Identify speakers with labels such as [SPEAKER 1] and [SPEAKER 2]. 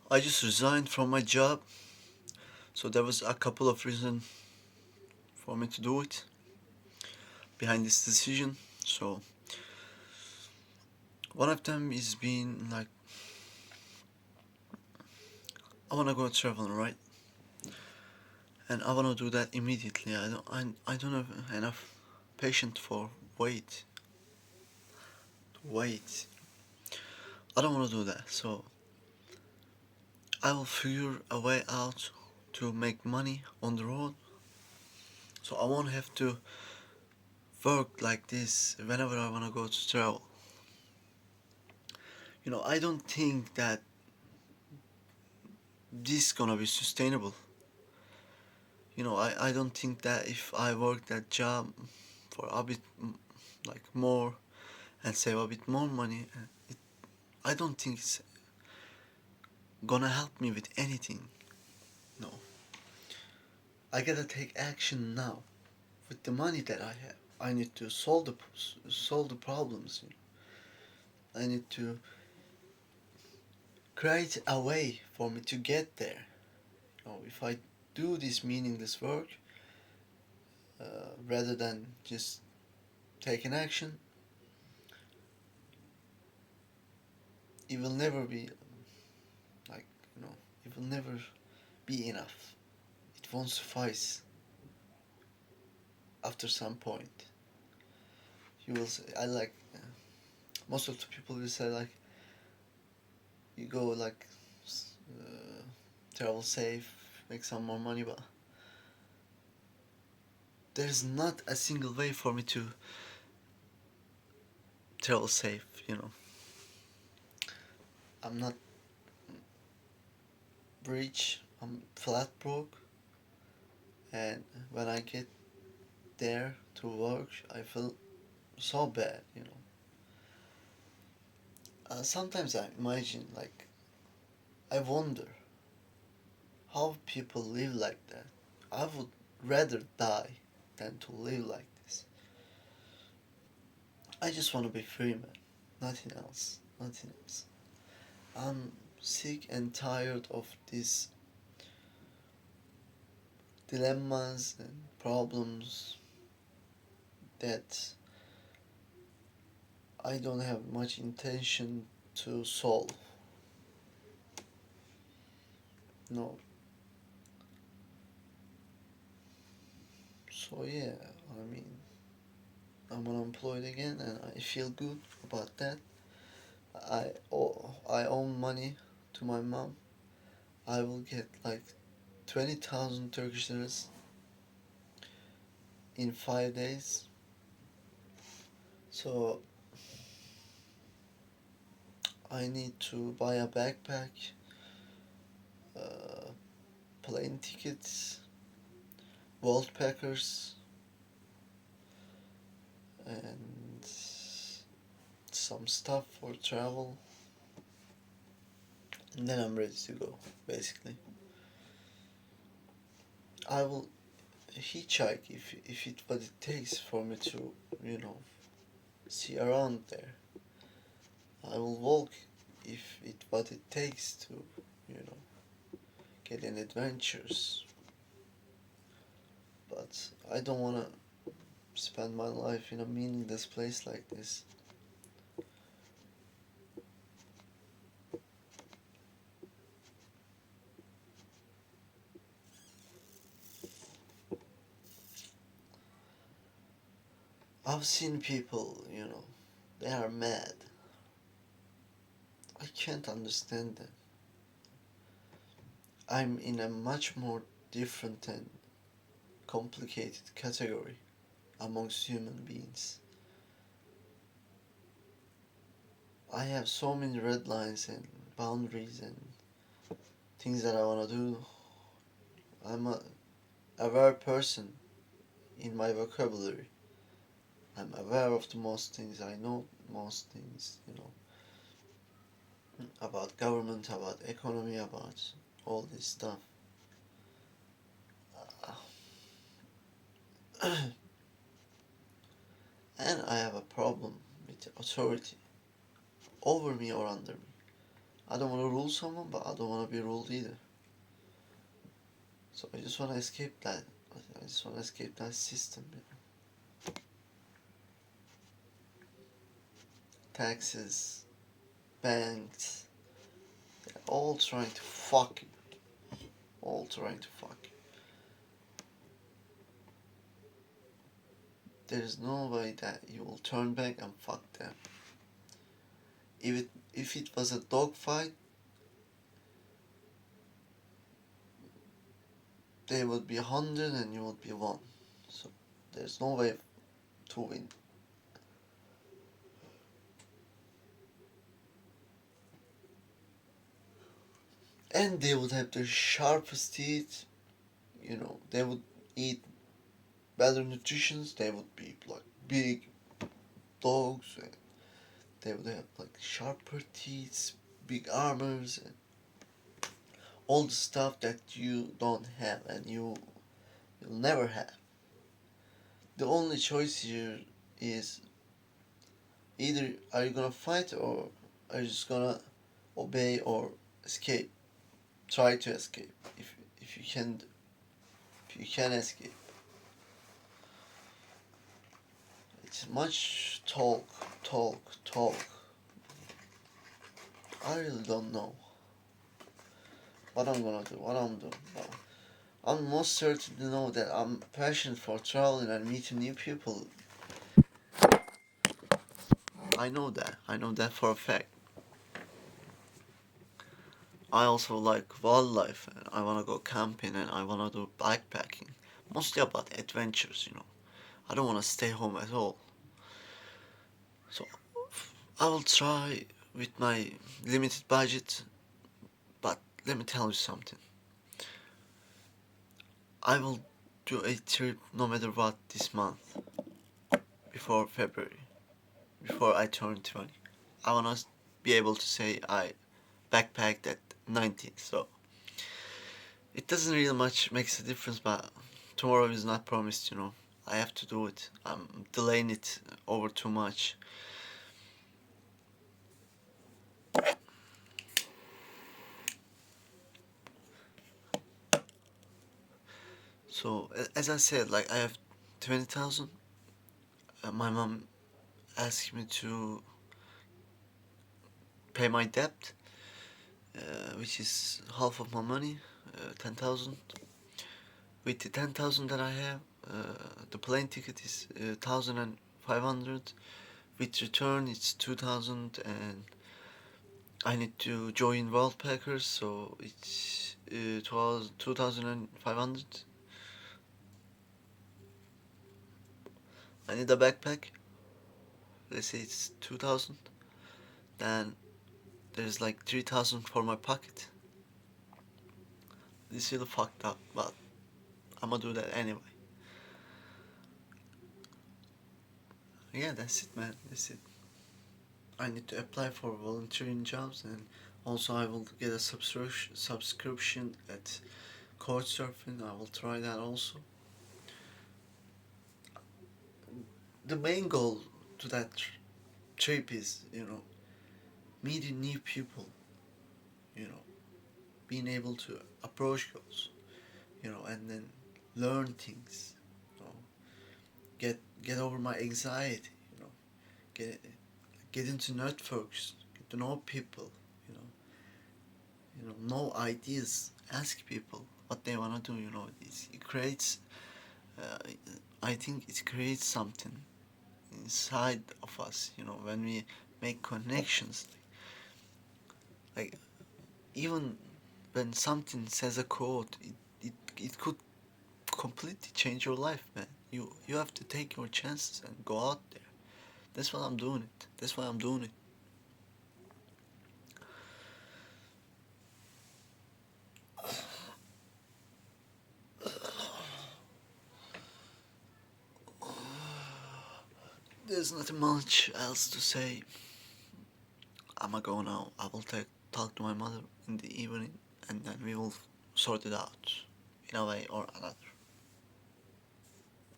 [SPEAKER 1] I just resigned from my job, so there was a couple of reasons for me to do it behind this decision. So one of them is being like, I wanna go traveling, right? And I wanna do that immediately. I don't have enough patience for wait, wait. I don't wanna do that. So I will figure a way out to make money on the road. So I won't have to work like this whenever I wanna go to travel. I don't think that this gonna be sustainable. I don't think that if I work that job for a bit like more and save a bit more money, I don't think it's gonna help me with anything. No, I gotta take action now with the money that I have. I need to solve the problems. I need to create a way for me to get there. If I do this meaningless work rather than just taking action, it will never be like it will never be enough. It won't suffice after some point. You will say, I like most of the people will say like you go like uh, travel safe, make some more money, but there's not a single way for me to travel safe. I'm not rich. I'm flat broke, and when I get there to work, I feel so bad. Sometimes I imagine like I wonder how people live like that. I would rather die than to live like this. I just want to be free, man. Nothing else. Nothing else. I'm sick and tired of these dilemmas and problems that I don't have much intention to solve. No. So yeah, I mean, I'm unemployed again, and I feel good about that. I owe money to my mom. I will get like 20,000 Turkish liras in 5 days. So I need to buy a backpack, uh, plane tickets, Volt packers, and some stuff for travel, and then I'm ready to go. Basically, I will hitchhike if it what it takes for me to see around there. I will walk if it what it takes to you know get in adventures. But I don't wanna spend my life in a meaningless place like this. I've seen people, they are mad. I can't understand them. I'm in a much more different and complicated category amongst human beings. I have so many red lines and boundaries and things that I want to do. I'm a aware person in my vocabulary. I'm aware of the most things. I know most things, about government, about economy, about all this stuff. And I have a problem with authority over me or under me. I don't want to rule someone, but I don't want to be ruled either. So I just want to escape that. I just want to escape that system. Taxes, banks, they're all trying to fuck you. All trying to fuck you. There is no way that you will turn back and fuck them. If it was a dogfight, they would be 100 and you would be one. So there's no way to win. And they would have the sharpest teeth. They would eat better nutritions. They would be like big dogs. And they would have like sharper teeth, big armors, and all the stuff that you don't have and you'll never have. The only choice here is either are you gonna fight or are you just gonna obey or escape. Try to escape if you can escape. It's much talk. I really don't know what I'm gonna do, what I'm doing. But I'm most certain to know that I'm passionate for traveling and meeting new people. I know that. I know that for a fact. I also like wildlife and I wanna go camping and I wanna do backpacking. Mostly about adventures. I don't wanna stay home at all. So I will try with my limited budget, but let me tell you something. I will do a trip no matter what this month, before February, before I turn 20. I want to be able to say I backpacked at 19, so it doesn't really much makes a difference, but tomorrow is not promised. I have to do it. I'm delaying it over too much. So, as I said, like I have 20,000. My mom asked me to pay my debt, which is half of my money, 10,000. With the 10,000 that I have, the plane ticket is 1,500. With return, it's 2,000, and I need to join World Packers, so it's 2,500. I need a backpack. Let's say it's 2,000. Then there's like 3,000 for my pocket. This is really fucked up, but I'm gonna do that anyway. Yeah, that's it, man. That's it. I need to apply for volunteering jobs, and also I will get a subscription at Couchsurfing. I will try that also. The main goal to that trip is, meeting new people, you know, being able to approach girls, and then learn things, you know, get over my anxiety, get get into networks, get to know people, you know, know ideas, ask people what they wanna do, it creates, uh, I think it creates something inside of us, when we make connections, like even when something says a quote, it could completely change your life, man. You have to take your chances and go out there. That's why I'm doing it. That's why I'm doing it. There's nothing much else to say. I'ma go now. I will talk to my mother in the evening, and then we will sort it out in a way or another.